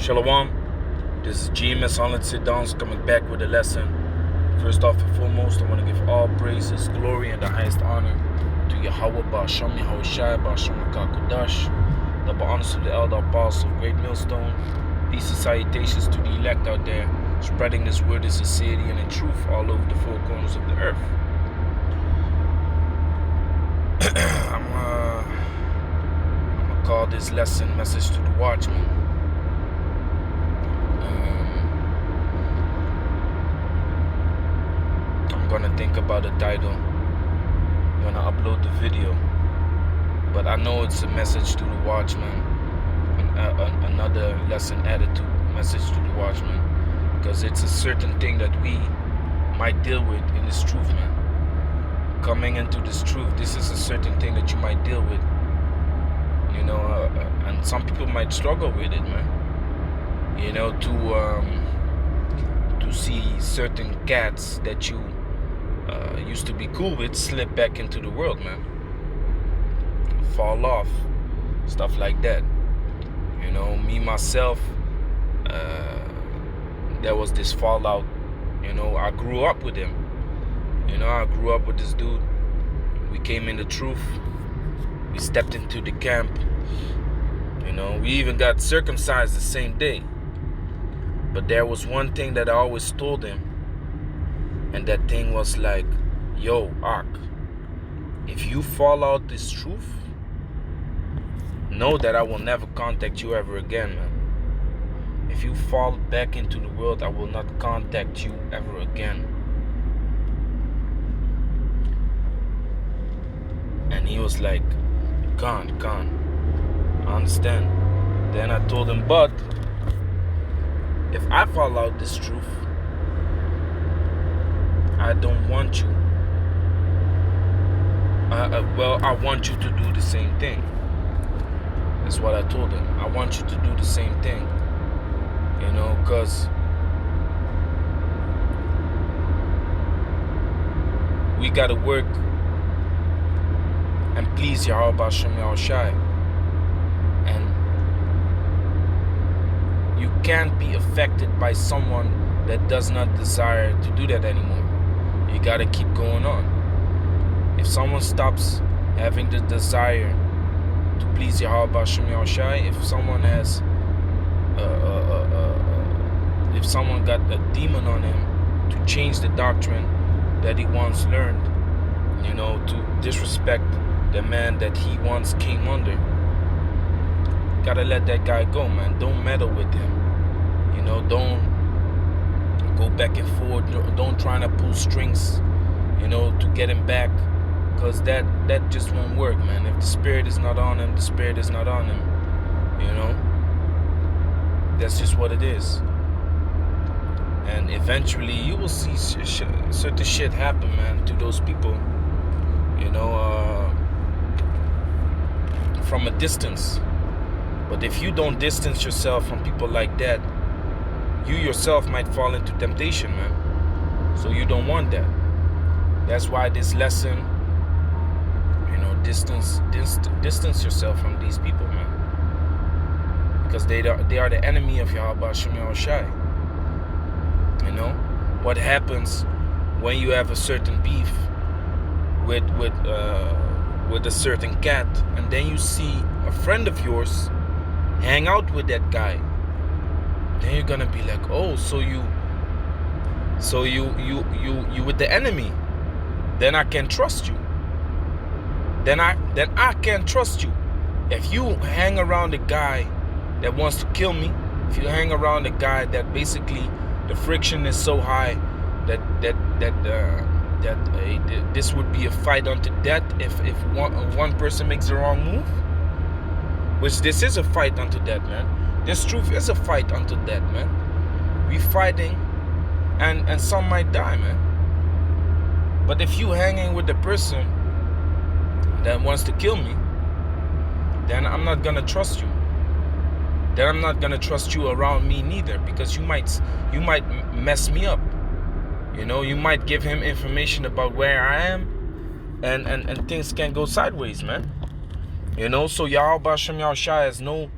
Shalom, this is GMS Online Sit Downs coming back with a lesson. First off and foremost, I want to give all praises, glory, and the highest honor to Yahweh Ba'Shem Yahweh Shai Ba'Shem Kakodash. Double honors to the elder apostles of Great Millstone. Peace and salutations to the elect out there, spreading this word in sincerity and in truth all over the four corners of the earth. I'm gonna call this lesson Message to the Watchmen. I'm gonna think about a title. I'm gonna upload the video, but I know it's a message to the watchman, another lesson added to message to the watchman, because it's a certain thing that we might deal with in this truth, man. Coming into this truth, this is a certain thing that you might deal with, you know, and some people might struggle with it, man. You know, to see certain cats that you used to be cool with slip back into the world, man. Fall off, stuff like that. You know, me myself, there was this fallout. You know, I grew up with him. You know, I grew up with this dude. We came in the truth. We stepped into the camp. You know, we even got circumcised the same day. But there was one thing that I always told him. And that thing was like, yo, Ak, if you fall out this truth, know that I will never contact you ever again, man. If you fall back into the world, I will not contact you ever again. And he was like, Khan, I understand. Then I told him, but if I fall out this truth, I don't want you. Well, I want you to do the same thing. That's what I told him. I want you to do the same thing. You know, because we got to work and please Yahweh Ba'Shem Yahweh Shai. And you can't be affected by someone that does not desire to do that anymore. You gotta keep going on. If someone stops having the desire to please Yahweh Ba'Shem Yahweh Shai, if someone has, if someone got a demon on him to change the doctrine that he once learned, you know, to disrespect the man that he once came under, gotta let that guy go, man. Don't meddle with him. You know, don't go back and forth. Don't try to pull strings, you know, to get him back, because that just won't work, man. If the spirit is not on him, the spirit is not on him. You know, that's just what it is. And eventually, you will see certain shit happen, man, to those people. You know, from a distance. But if you don't distance yourself from people like that, you yourself might fall into temptation, man. So you don't want that. That's why this lesson, you know, distance yourself from these people, man. Because they are the enemy of Yahweh Ba'Shem Yahweh Shai. You know, what happens when you have a certain beef with a certain cat, and then you see a friend of yours hang out with that guy. Then you're gonna be like, oh, so you with the enemy. Then I can trust you. Then I can trust you. If you hang around a guy that wants to kill me, if you hang around a guy that basically the friction is so high that this would be a fight unto death if one person makes the wrong move, which this is a fight unto death, man. This truth is a fight unto death, man. We fighting, and some might die, man. But if you hanging with the person that wants to kill me, then I'm not gonna trust you. Then I'm not gonna trust you around me neither, because you might mess me up. You know, you might give him information about where I am, and things can go sideways, man. You know, so Yahweh Ba'Shem Yahweh Shai has no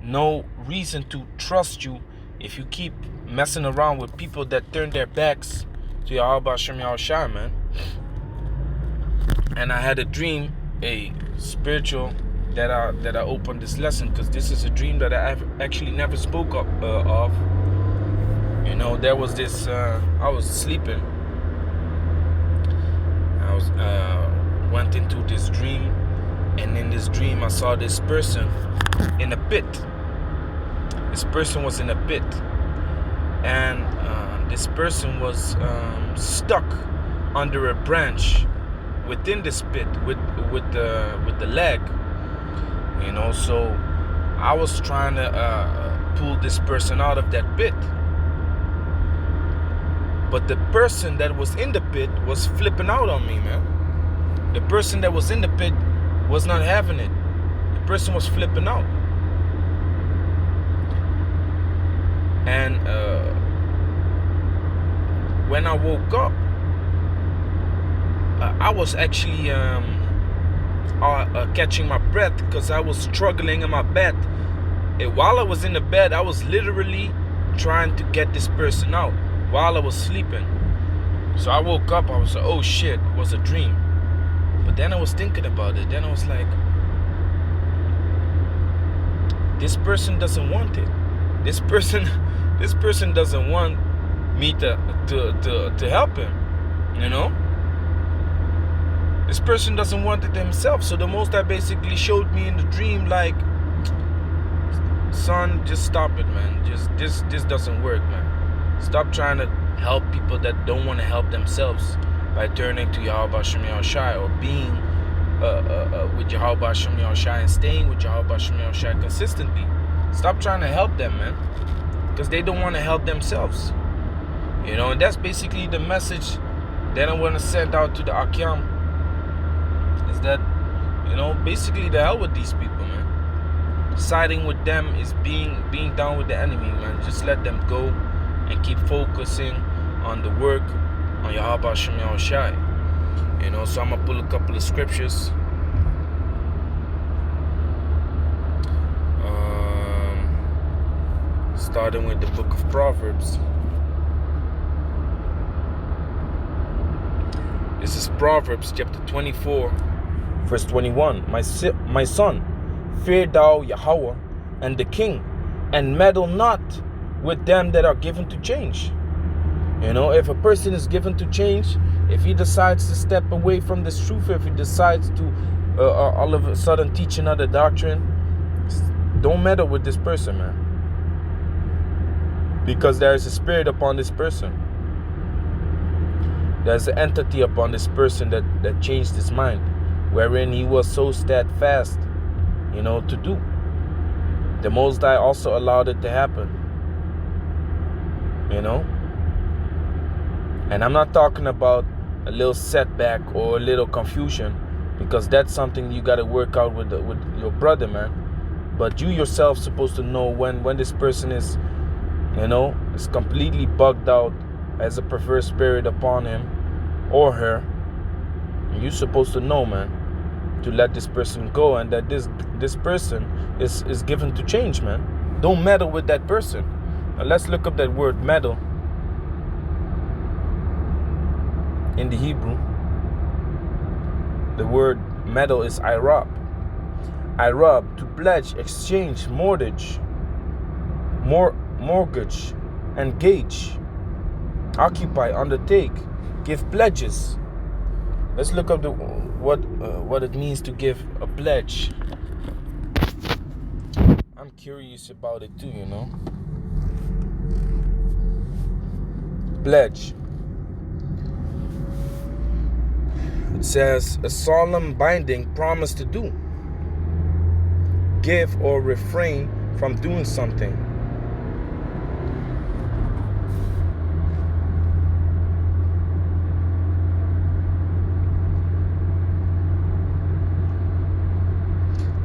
no reason to trust you if you keep messing around with people that turn their backs to Yahweh Shem Yahushua, man. And I had a dream, a spiritual, that I opened this lesson, because this is a dream that I actually never spoke of. You know, there was this. I was sleeping. I was went into this dream, and in this dream I saw this person in a pit. This person was in a pit, and this person was stuck under a branch within this pit with the leg, you know. So I was trying to pull this person out of that pit, but the person that was in the pit was flipping out on me, man. The person that was in the pit was not having it. The person was flipping out. And when I woke up, I was actually catching my breath, because I was struggling in my bed. And while I was in the bed, I was literally trying to get this person out while I was sleeping. So I woke up, I was like, oh shit, it was a dream. But then I was thinking about it. Then I was like, this person doesn't want it. This person doesn't want me to help him, you know? This person doesn't want it himself. So the Most High basically showed me in the dream, like, son, just stop it, man. This doesn't work, man. Stop trying to help people that don't want to help themselves by turning to Yahweh Shem Yahushua, or being with Yahweh Shem Yahushua and staying with Yahweh Shem Yahushua consistently. Stop trying to help them, man, because they don't want to help themselves, you know. And that's basically the message that I want to send out to the Akyam, is that, you know, basically the hell with these people, man. Siding with them is being down with the enemy, man. Just let them go and keep focusing on the work on Yahweh Shem Yahushua, you know. So I'm gonna pull a couple of scriptures. Starting with the book of Proverbs. This is Proverbs chapter 24, verse 21. My son, fear thou Yahweh and the king, and meddle not with them that are given to change. You know, if a person is given to change, if he decides to step away from this truth, if he decides to all of a sudden teach another doctrine, don't meddle with this person, man. Because there is a spirit upon this person. There's an entity upon this person that changed his mind, wherein he was so steadfast, you know, to do. The Most High also allowed it to happen, you know. And I'm not talking about a little setback or a little confusion, because that's something you got to work out with your brother, man. But you yourself supposed to know when this person is, you know, is completely bugged out, as a perverse spirit upon him or her. And you're supposed to know, man, to let this person go, and that this person is given to change, man. Don't meddle with that person. Now let's look up that word meddle in the Hebrew. The word meddle is irab. Irab, to pledge, exchange, mortgage, engage, occupy, undertake, give pledges. Let's look up what it means to give a pledge. I'm curious about it too, you know. Pledge. It says a solemn binding promise to do, give, or refrain from doing something.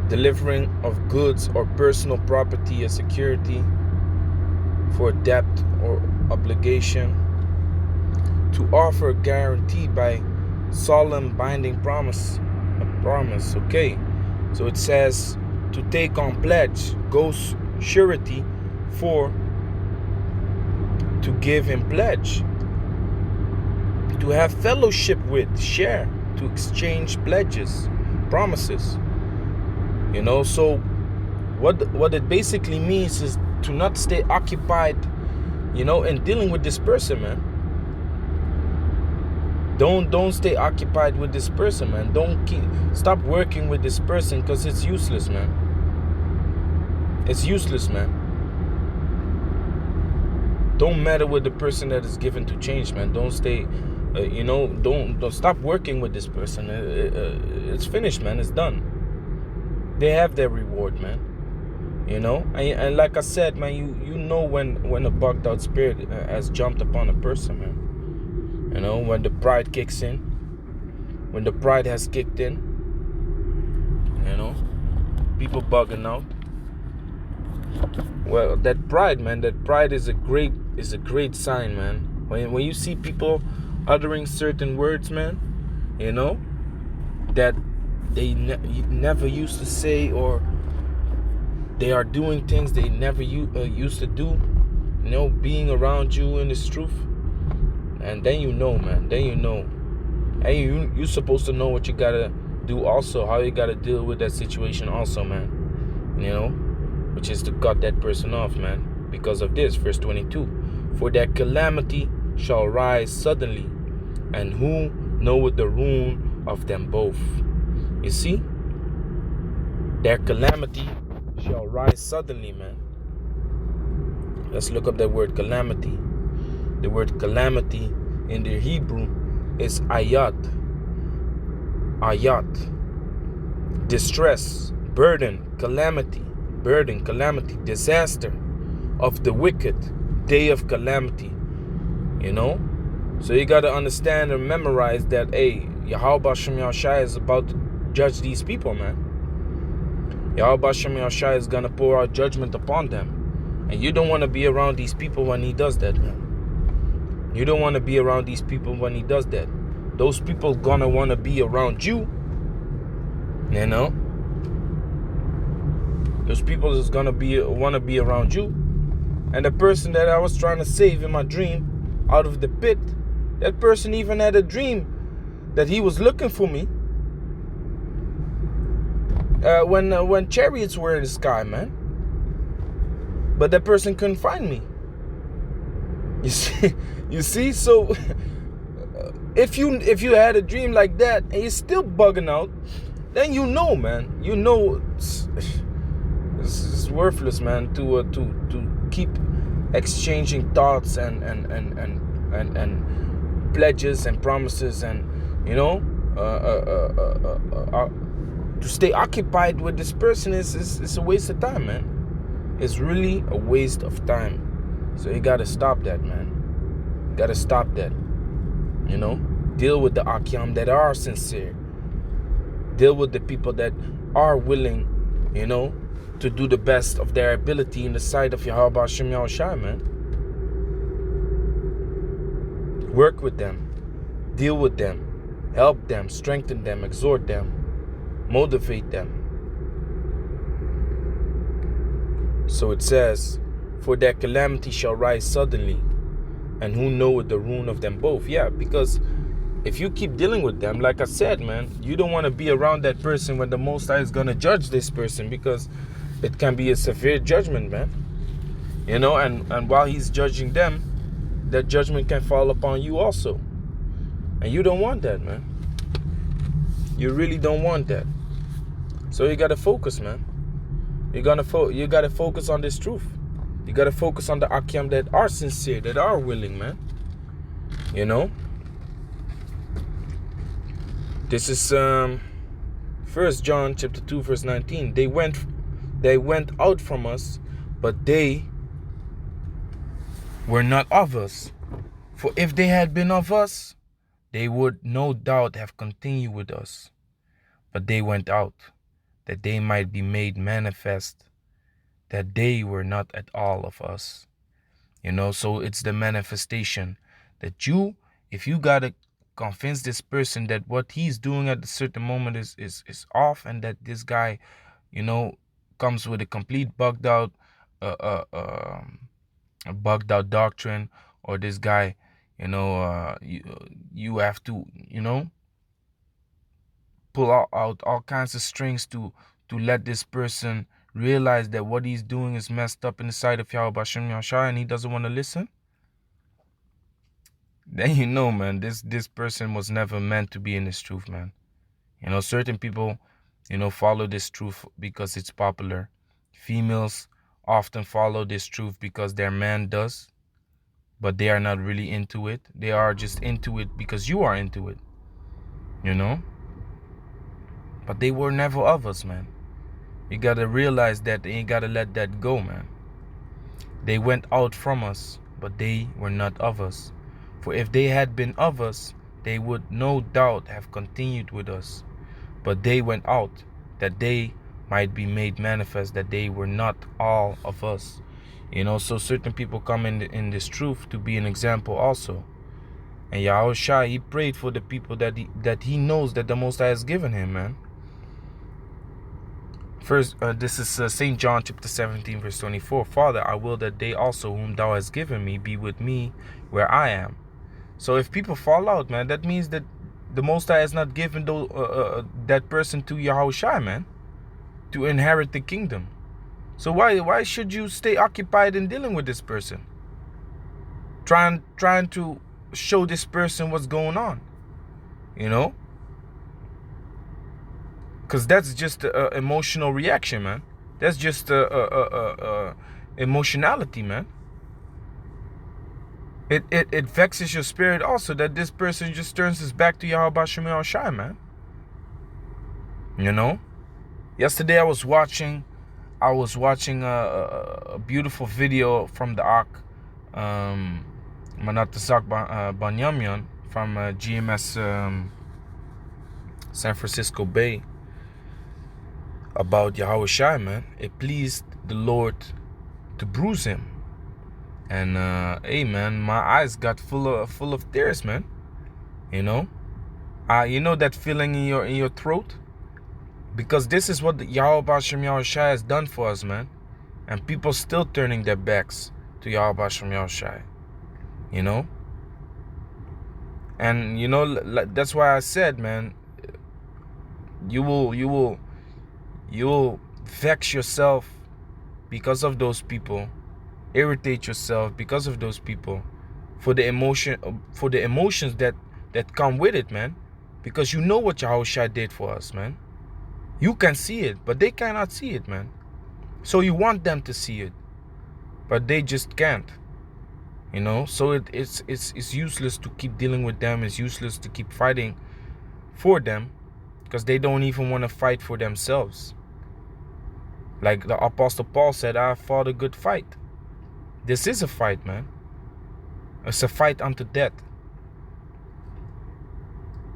Delivering of goods or personal property as security for debt or obligation. To offer a guarantee by solemn binding promise. A promise, okay. So it says to take on pledge goes surety for to give him pledge, to have fellowship with, share, to exchange pledges, promises. So what it basically means is to not stay occupied, in dealing with this person, man. Don't stay occupied with this person, man. Stop working with this person, because it's useless, man. It's useless, man. Don't matter with the person that is given to change, man. Don't stay, don't stop working with this person. It's finished, man. It's done. They have their reward, man. And like I said, man, you know when a bugged out spirit has jumped upon a person, man. When the pride kicks in, when the pride has kicked in, people bugging out. Well, that pride, man, is a great sign, man. When you see people uttering certain words, man, that they never used to say, or they are doing things they never used to do, being around you in this truth, and then man, and you're supposed to know what you gotta do also, how you gotta deal with that situation also, man, which is to cut that person off, man, because of this, verse 22. For that calamity shall rise suddenly, and who knoweth the ruin of them both? You see, their calamity shall rise suddenly, man. Let's look up that word calamity. The word calamity in the Hebrew is ayat. Ayat. Distress, burden, calamity, disaster of the wicked, day of calamity. So you got to understand and memorize that, hey, Yahweh Shem Yahushai is about to judge these people, man. Yahweh Shem Yahushai is going to pour out judgment upon them. And you don't want to be around these people when he does that, man. You don't want to be around these people when he does that. Those people going to want to be around you. Those people is going to want to be around you. And the person that I was trying to save in my dream out of the pit, that person even had a dream that he was looking for me when chariots were in the sky, man. But that person couldn't find me. You see. So if you had a dream like that and you're still bugging out, then man, it's worthless, man, to keep exchanging thoughts and pledges and promises, and to stay occupied with this person is a waste of time, man. It's really a waste of time. So you gotta stop that, man. You gotta stop that. Deal with the Akyam that are sincere. Deal with the people that are willing, to do the best of their ability in the sight of Yahweh Shem Yahushai, man. Work with them. Deal with them. Help them. Strengthen them. Exhort them. Motivate them. So it says, for that calamity shall rise suddenly, and who knoweth the ruin of them both? Yeah, because if you keep dealing with them, like I said, man, you don't want to be around that person when the Most High is going to judge this person, because it can be a severe judgment, man. And while he's judging them, that judgment can fall upon you also. And you don't want that, man. You really don't want that. So you got to focus, man. You got to focus on this truth. You got to focus on the Akyam that are sincere, that are willing, man. This is 1 John chapter 2 verse 19. They went out from us, but they were not of us. For if they had been of us, they would no doubt have continued with us. But they went out, that they might be made manifest that they were not at all of us. So it's the manifestation that if you gotta convince this person that what he's doing at a certain moment is off, and that this guy, comes with a complete bugged out a bugged out doctrine, or this guy, you have to, pull out all kinds of strings to let this person realize that what he's doing is messed up in the sight of Yahweh Bashem Yahshua, and he doesn't want to listen, then man, this person was never meant to be in this truth, man. Certain people, follow this truth because it's popular. Females often follow this truth because their man does, but they are not really into it. They are just into it because you are into it, But they were never of us, man. You gotta realize that, and you gotta let that go, man. They went out from us, but they were not of us. For if they had been of us, they would no doubt have continued with us. But they went out, that they might be made manifest that they were not all of us. So certain people come in this truth to be an example also. And Yahushua, he prayed for the people that he knows that the Most High has given him, man. First, this is St. John chapter 17, verse 24. Father, I will that they also whom thou hast given me be with me where I am. So if people fall out, man, that means that the Most High has not given that person to Yahushua, man, to inherit the kingdom. So why should you stay occupied in dealing with this person? Trying to show this person what's going on, Because that's just an emotional reaction, man. That's just emotionality, man. It vexes your spirit also that this person just turns his back to Yahweh Bashem Yahshua, man. Yesterday I was watching a beautiful video from the Ark, Manatasak Banyamyan from GMS San Francisco Bay, about Yahushua, man. It pleased the Lord to bruise him, and hey, man, my eyes got full of tears, man. That feeling in your throat, because this is what Yahweh Bashem Yahushua has done for us, man. And people still turning their backs to Yahweh Bashem Yahushua, And that's why I said, man, you will vex yourself because of those people, irritate yourself because of those people, for the emotions that come with it, man. Because you know what Yahushua did for us, man. You can see it, but they cannot see it, man. So you want them to see it, but they just can't. So it's useless to keep dealing with them. It's useless to keep fighting for them, because they don't even want to fight for themselves. Like the Apostle Paul said, I fought a good fight. This is a fight, man. It's a fight unto death.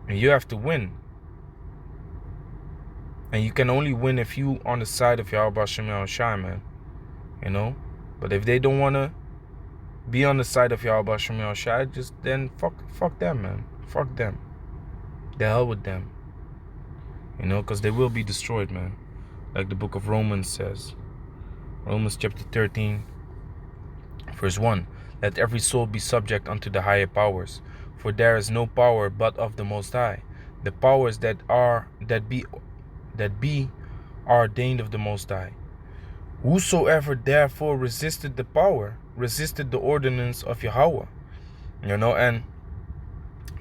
And you have to win. And you can only win if you on the side of Yahweh Bashem Yahushua, man. But if they don't want to be on the side of Yahweh Bashem Yahushua, just then fuck them, man. Fuck them. The hell with them. Because they will be destroyed, man. Like the book of Romans says. Romans chapter 13, verse 1. Let every soul be subject unto the higher powers, for there is no power but of the Most High. The powers that be are ordained of the Most High. Whosoever therefore resisted the power, resisted the ordinance of Yahweh. And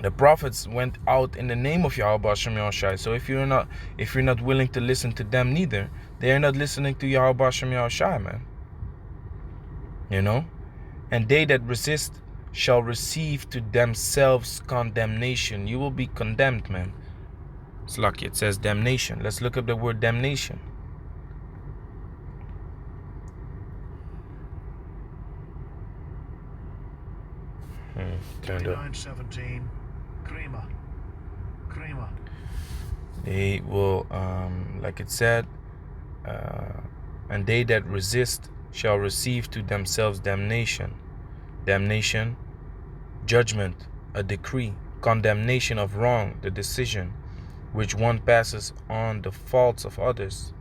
the prophets went out in the name of Yahweh Bashem Yahushua. So if you're not willing to listen to them neither, they are not listening to Yahweh Bashem Yahushua, man. And they that resist shall receive to themselves condemnation. You will be condemned, man. It's lucky it says damnation. Let's look up the word damnation. Turned up. 29:17. Kramer. They will, like it said, and they that resist shall receive to themselves damnation. Damnation, judgment, a decree, condemnation of wrong, the decision which one passes on the faults of others,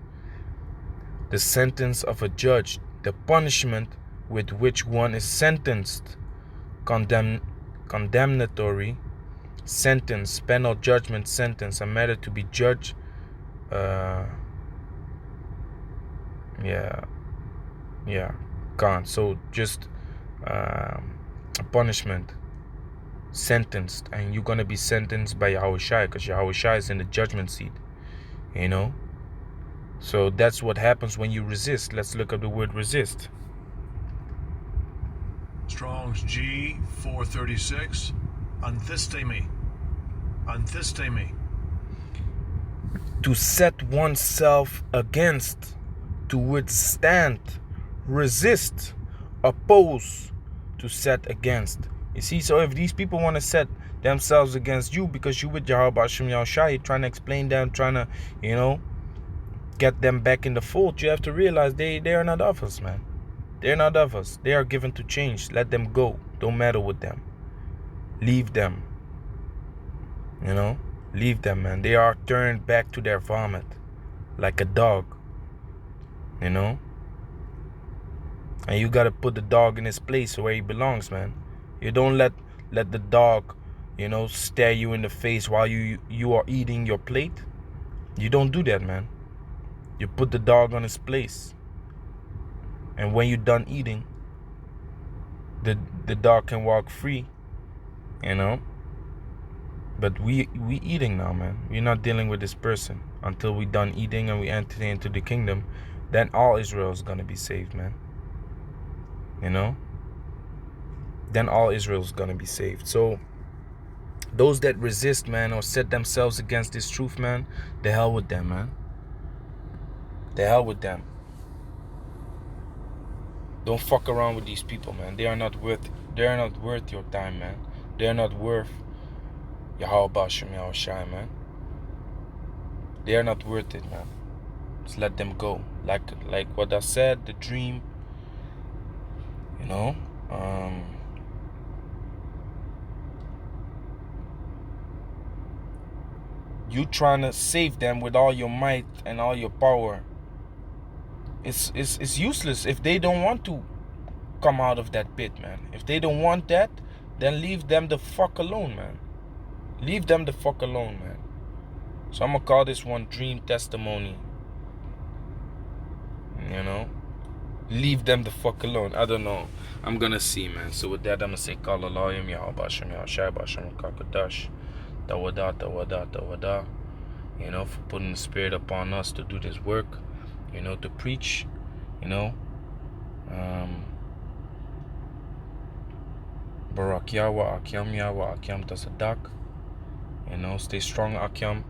the sentence of a judge, the punishment with which one is sentenced, condemnatory sentence, penal judgment sentence, a matter to be judged, gone. So just a punishment, sentenced, and you're gonna be sentenced by Yahushua, because Yahushua is in the judgment seat, you know. So that's what happens when you resist. Let's look up the word resist. Strong's G 436. Anthistemi. Anthistemi. To set oneself against, to withstand, resist, oppose, to set against. You see, so if these people want to set themselves against you because you with Yahweh Hashem Yahushua, you're trying to explain them, trying to, you know, get them back in the fold, you have to realize they are not of us, man. They're not of us. They are given to change. Let them go. Don't matter with them. Leave them. You know? Leave them, man. They are turned back to their vomit. Like a dog. You know? And you gotta put the dog in his place where he belongs, man. You don't let the dog, you know, stare you in the face while you are eating your plate. You don't do that, man. You put the dog on his place. And when you're done eating, the dog can walk free, you know. But we eating now, man. We're not dealing with this person until we done eating and we enter into the kingdom. Then all Israel is gonna be saved, man. You know. Then all Israel is gonna be saved. So those that resist, man, or set themselves against this truth, man, the hell with them, man. The hell with them. Don't fuck around with these people, man. They are not worth your time, man. They are not worth Yahweh Bashem Yahushai, man. They are not worth it, man. Just let them go. Like what I said, the dream, you know. You trying to save them with all your might and all your power. It's useless if they don't want to come out of that pit, man. If they don't want that, then leave them the fuck alone, man. Leave them the fuck alone, man. So I'm gonna call this one dream testimony. You know? Leave them the fuck alone. I don't know. I'm gonna see, man. So with that, I'm gonna say Kal Alayim Yahweh Hashem Yahushai Bashem Kakadash. Tawada, tawada, tawada. You know, for putting the spirit upon us to do this work. You know, to preach, you know. Barak Yahweh, Akyam Yahweh, Akyam Tasadak. You know, stay strong, Akyam.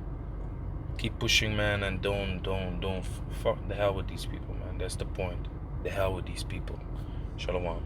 Keep pushing, man, and don't fuck the hell with these people, man. That's the point. The hell with these people. Shalom.